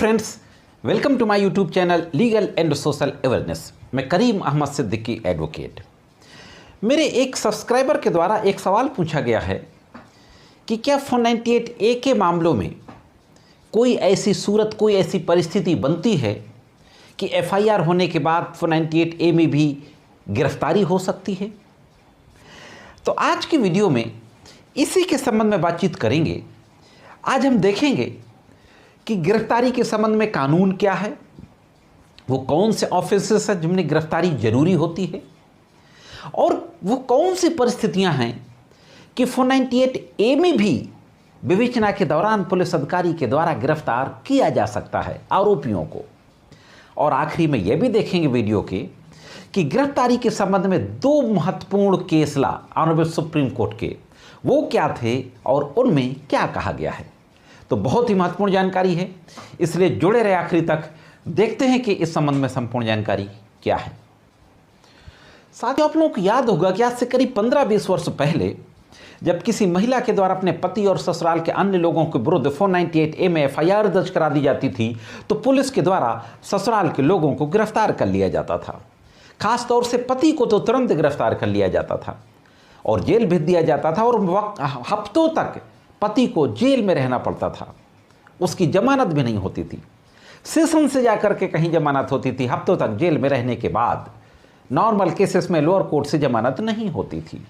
Friends, welcome to my YouTube channel legal and social awareness. मैं Karim Ahmad Siddiqui advocate. मेरे एक subscriber के द्वारा एक सवाल पूछा गया है कि क्या 498A के मामलों में कोई ऐसी सूरत, कोई ऐसी परिस्थिति बनती है कि FIR होने के बाद 498A में भी गिरफ्तारी हो सकती है। तो आज की वीडियो में इसी के संबंध में बातचीत करेंगे। आज हम देखेंगे कि गिरफ्तारी के संबंध में कानून क्या है, वो कौन से ऑफिसर्स हैं जिनमें गिरफ्तारी जरूरी होती है, और वो कौन सी परिस्थितियां हैं कि 498A में भी विवेचना के दौरान पुलिस अधिकारी के द्वारा गिरफ्तार किया जा सकता है आरोपियों को। और आखिरी में यह भी देखेंगे वीडियो के कि गिरफ्तारी के संबंध में दो महत्वपूर्ण केसला ऑनरेबल सुप्रीम कोर्ट के वो क्या थे और उनमें क्या कहा गया है। तो बहुत ही महत्वपूर्ण जानकारी है, इसलिए जुड़े रहे आखिरी तक। देखते हैं कि इस संबंध में संपूर्ण जानकारी क्या है। साथियों, आप लोगों को याद होगा कि आज से करीब 15-20 वर्ष पहले जब किसी महिला के द्वारा अपने पति और ससुराल के अन्य लोगों के विरुद्ध 498A में FIR दर्ज करा दी जाती थी, तो पुलिस के द्वारा ससुराल के लोगों को गिरफ्तार कर लिया जाता था। खास तौर से पति को तो तुरंत गिरफ्तार कर लिया जाता था और जेल भेज दिया जाता था, और हफ्तों तक पति को जेल में रहना पड़ता था। उसकी जमानत भी नहीं होती थी, सेशन से जाकर के कहीं जमानत होती थी। हफ्तों तक जेल में रहने के बाद नॉर्मल केसेस में लोअर कोर्ट से जमानत नहीं होती थी।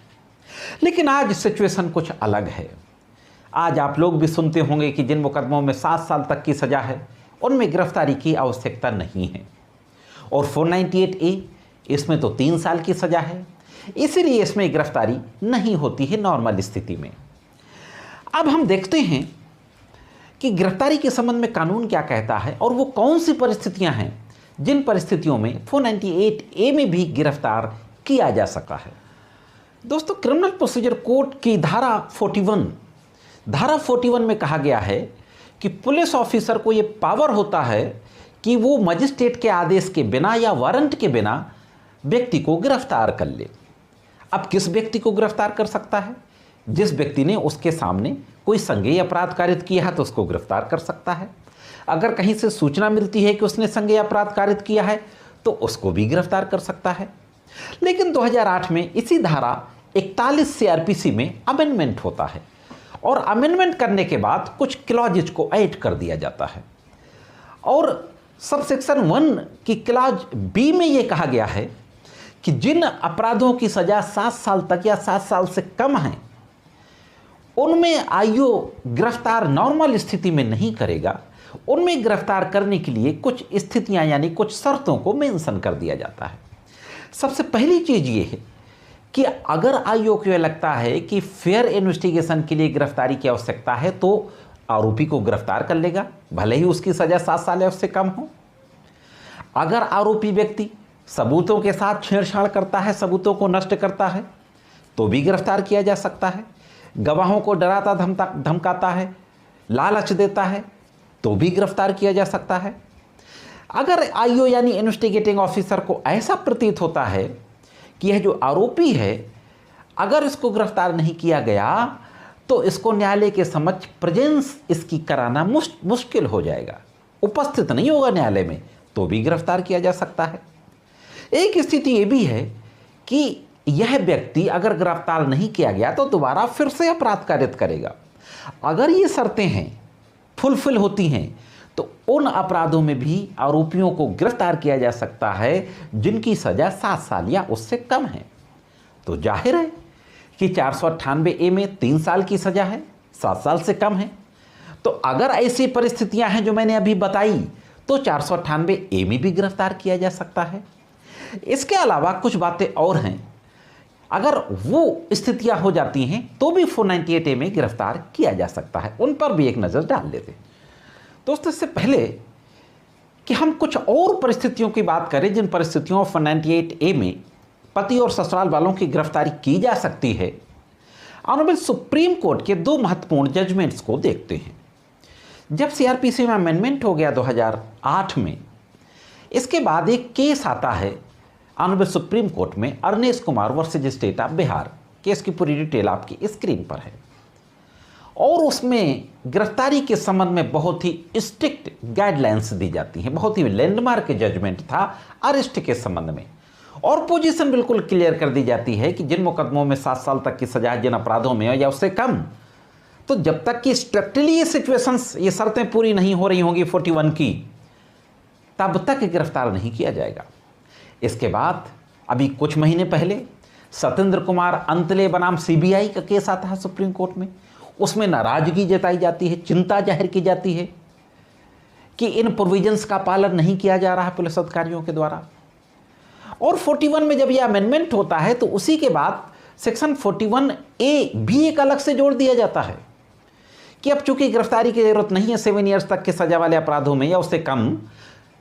लेकिन आज सिचुएशन कुछ अलग है। आज आप लोग भी सुनते होंगे कि जिन मुकदमों में 7 साल तक की सजा है उनमें गिरफ्तारी की आवश्यकता नहीं है, और 498A इसमें तो 3 साल की सजा है, इसीलिए इसमें गिरफ्तारी नहीं होती है नॉर्मल स्थिति में। अब हम देखते हैं कि गिरफ्तारी के संबंध में कानून क्या कहता है और वो कौन सी परिस्थितियां हैं जिन परिस्थितियों में 498A में भी गिरफ्तार किया जा सकता है। दोस्तों, क्रिमिनल प्रोसीजर कोड की धारा 41 में कहा गया है कि पुलिस ऑफिसर को ये पावर होता है कि वो मजिस्ट्रेट के आदेश के बिना या वारंट के बिना व्यक्ति को गिरफ्तार कर ले। अब किस व्यक्ति को गिरफ्तार कर सकता है? जिस व्यक्ति ने उसके सामने कोई संज्ञेय अपराध कारित किया है तो उसको गिरफ्तार कर सकता है। अगर कहीं से सूचना मिलती है कि उसने संज्ञेय अपराध कारित किया है तो उसको भी गिरफ्तार कर सकता है। लेकिन 2008 में इसी धारा 41 CRPC में अमेंडमेंट होता है, और अमेंडमेंट करने के बाद कुछ क्लॉजेज को ऐड कर दिया जाता है, और सब सेक्शन 1 की क्लॉज B में यह कहा गया है कि जिन अपराधों की सजा 7 साल तक या 7 साल से कम है उनमें आईओ गिरफ्तार नॉर्मल स्थिति में नहीं करेगा। उनमें गिरफ्तार करने के लिए कुछ स्थितियां यानी कुछ शर्तों को मेंशन कर दिया जाता है। सबसे पहली चीज ये है कि अगर आईओ को लगता है कि फेयर इन्वेस्टिगेशन के लिए गिरफ्तारी की आवश्यकता है तो आरोपी को गिरफ्तार कर लेगा, भले ही उसकी सजा 7 साल या उससे कम हो। अगर आरोपी व्यक्ति सबूतों के साथ छेड़छाड़ करता है, सबूतों को नष्ट करता है, तो भी गिरफ्तार किया जा सकता है। गवाहों को डराता धमकाता है, लालच देता है, तो भी गिरफ्तार किया जा सकता है। अगर आईओ यानी इन्वेस्टिगेटिंग ऑफिसर को ऐसा प्रतीत होता है कि यह जो आरोपी है, अगर इसको गिरफ्तार नहीं किया गया तो इसको न्यायालय के समक्ष प्रेजेंस इसकी कराना मुश्किल हो जाएगा, उपस्थित नहीं होगा न्यायालय में, तो भी गिरफ्तार किया जा सकता है। एक स्थिति ये भी है कि यह व्यक्ति अगर गिरफ्तार नहीं किया गया तो दोबारा फिर से अपराध कारित करेगा। अगर ये शर्तें हैं, फुलफिल होती हैं, तो उन अपराधों में भी आरोपियों को गिरफ्तार किया जा सकता है जिनकी सजा 7 साल या उससे कम है। तो जाहिर है कि 498A में 3 साल की सजा है, 7 साल से कम है। तो अगर ऐसी परिस्थितियां हैं जो मैंने अभी बताई तो 498A में भी गिरफ्तार किया जा सकता है। इसके अलावा कुछ बातें और हैं, अगर वो स्थितियां हो जाती हैं तो भी 498A में गिरफ्तार किया जा सकता है। उन पर भी एक नज़र डाल लेते हैं। दोस्तों, इससे पहले कि हम कुछ और परिस्थितियों की बात करें जिन परिस्थितियों 498A में पति और ससुराल वालों की गिरफ्तारी की जा सकती है, ऑनरेबल सुप्रीम कोर्ट के 2 महत्वपूर्ण जजमेंट्स को देखते हैं। जब CRPC में अमेंडमेंट हो गया 2008 में, इसके बाद एक केस आता है ऑनरेबल सुप्रीम कोर्ट में, Arnesh Kumar versus state of Bihar. Case की पूरी डिटेल आपकी स्क्रीन पर है। और उसमें गिरफ्तारी के संबंध में बहुत ही स्ट्रिक्ट गाइडलाइंस दी जाती हैं। बहुत ही लैंडमार्क जजमेंट था अरेस्ट के संबंध में, और पोजीशन बिल्कुल क्लियर कर दी जाती है कि जिन मुकदमों में 7 साल तक की सजा जिन अपराधों में हो या उससे कम, तो जब तक कि स्ट्रिक्टली ये सिचुएशंस, ये शर्तें पूरी नहीं हो रही होंगी 41 की, तब तक गिरफ्तार नहीं किया जाएगा। इसके बाद अभी कुछ महीने पहले सत्येंद्र कुमार अंतले बनाम सीबीआई का केस आता है सुप्रीम कोर्ट में। उसमें नाराजगी जताई जाती है, चिंता जाहिर की जाती है कि इन प्रोविजंस का पालन नहीं किया जा रहा है पुलिस अधिकारियों के द्वारा। और 41 में जब यह अमेंडमेंट होता है तो उसी के बाद सेक्शन 41A भी एक अलग से जोड़ दिया जाता है कि अब चूंकि गिरफ्तारी की जरूरत नहीं है 7 ईयर्स तक के सजा वाले अपराधों में या उससे कम,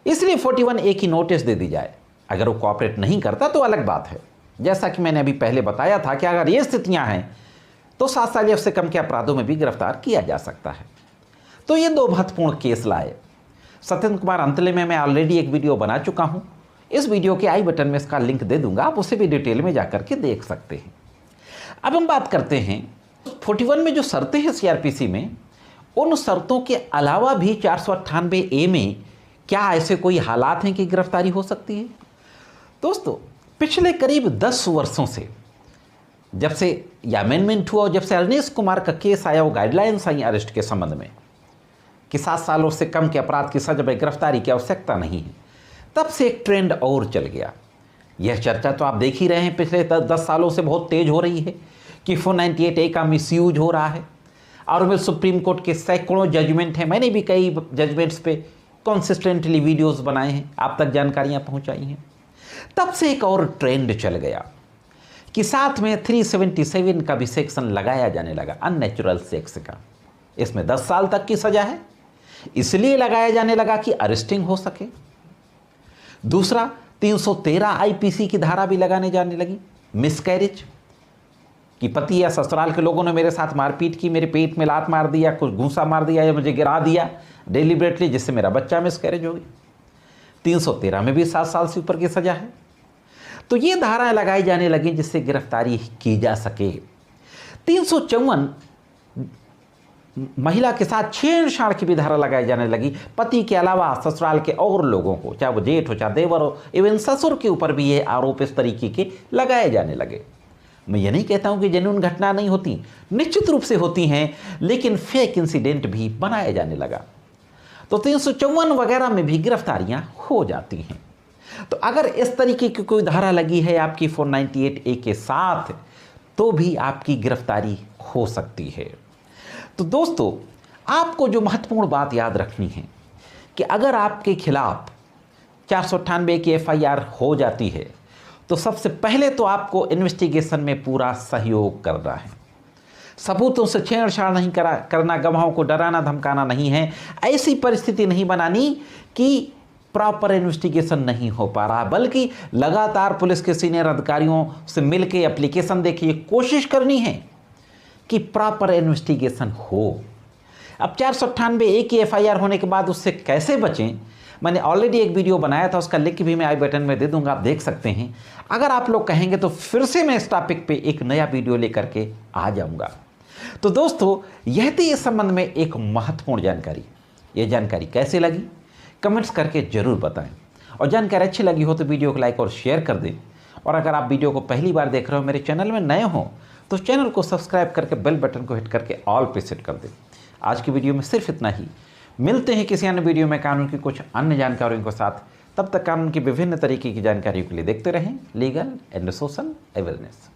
इसलिए 41A की नोटिस दे दी जाए। अगर वो कोऑपरेट नहीं करता तो अलग बात है। जैसा कि मैंने अभी पहले बताया था कि अगर ये स्थितियां हैं तो 7 साल या उससे कम के अपराधों में भी गिरफ्तार किया जा सकता है। तो ये 2 महत्वपूर्ण केस लाए। सत्येंद्र कुमार अंतले में मैं ऑलरेडी एक वीडियो बना चुका हूं। इस वीडियो के आई बटन में इसका लिंक दे दूंगा, आप उसे भी डिटेल में जाकर के देख सकते हैं। अब हम बात करते हैं 41 में जो शर्तें हैं सीआरपीसी में, उन शर्तों के अलावा भी 498A में क्या ऐसे कोई हालात हैं कि गिरफ्तारी हो सकती है। दोस्तों, पिछले करीब 10 वर्षों से, जब से यह अमेंडमेंट हुआ और जब से अरनेश कुमार का केस आया, वो गाइडलाइंस आई अरेस्ट के संबंध में कि 7 सालों से कम के अपराध की सजा में गिरफ्तारी की आवश्यकता नहीं है, तब से एक ट्रेंड और चल गया। यह चर्चा तो आप देख ही रहे हैं पिछले 10 सालों से बहुत तेज हो रही है कि 498A का मिसयूज हो रहा है। और मैं सुप्रीम कोर्ट के सैकड़ों जजमेंट हैं, मैंने भी कई जजमेंट्स पे कंसिस्टेंटली वीडियोस बनाए हैं, आप तक जानकारियां पहुंचाई हैं। तब से एक और ट्रेंड चल गया कि साथ में 377 का भी सेक्शन लगाया जाने लगा, अननेचुरल सेक्स का। इसमें 10 साल तक की सजा है, इसलिए लगाया जाने लगा कि अरेस्टिंग हो सके। दूसरा, 313 आईपीसी की धारा भी लगाने जाने लगी, मिसकैरेज, कि पति या ससुराल के लोगों ने मेरे साथ मारपीट की, मेरे पेट में लात मार दिया, कुछ घूंसा मार दिया या मुझे गिरा दिया डेलिबरेटली, जिससे मेरा बच्चा मिसकैरेज हो गई। 313 में भी 7 साल से ऊपर की सजा है। तो ये धाराएं लगाई जाने लगी जिससे गिरफ्तारी की जा सके। 354 महिला के साथ छेड़छाड़ की भी धारा लगाई जाने लगी, पति के अलावा ससुराल के और लोगों को, चाहे वो जेठ हो चाहे देवर हो, इवन ससुर के ऊपर भी ये आरोप इस तरीके के लगाए जाने लगे। मैं ये नहीं कहता हूं कि जेन्युइन घटना नहीं होती, निश्चित रूप से होती हैं, लेकिन फेक इंसिडेंट भी बनाया जाने लगा। तो 354 वगैरह में भी गिरफ्तारियां हो जाती हैं। तो अगर इस तरीके की कोई धारा लगी है आपकी 498A के साथ, तो भी आपकी गिरफ्तारी हो सकती है। तो दोस्तों, आपको जो महत्वपूर्ण बात याद रखनी है कि अगर आपके खिलाफ 498 की FIR हो जाती है, तो सबसे पहले तो आपको इन्वेस्टिगेशन में पूरा सहयोग करना है। सबूतों से छेड़छाड़ नहीं करना, गवाहों को डराना धमकाना नहीं है। ऐसी परिस्थिति नहीं बनानी कि प्रॉपर इन्वेस्टिगेशन नहीं हो पा रहा, बल्कि लगातार पुलिस के सीनियर अधिकारियों से मिलकर एप्लीकेशन देखिए, कोशिश करनी है कि प्रॉपर इन्वेस्टिगेशन हो। अब 498A की FIR होने के बाद उससे कैसे बचें, मैंने ऑलरेडी एक वीडियो बनाया था, उसका लिंक भी मैं आई बटन में दे दूंगा, आप देख सकते हैं। अगर आप लोग कहेंगे तो फिर से मैं इस टॉपिक पे एक नया वीडियो लेकर के आ जाऊंगा। तो दोस्तों, यह थी इस संबंध में एक महत्वपूर्ण जानकारी। ये जानकारी कैसे लगी कमेंट्स करके जरूर बताएं, और जानकारी अच्छी लगी हो तो वीडियो को लाइक और शेयर कर दें। और अगर आप वीडियो को पहली बार देख रहे हो, मेरे चैनल में नए हो, तो चैनल को सब्सक्राइब करके बेल बटन को हिट करके ऑल पे सेट कर दें। आज की वीडियो में सिर्फ इतना ही। मिलते हैं किसी अन्य वीडियो में कानून की कुछ अन्य जानकारियों के साथ। तब तक कानून की विभिन्न तरीके की जानकारियों के लिए देखते रहें लीगल एंड सोशल अवेयरनेस।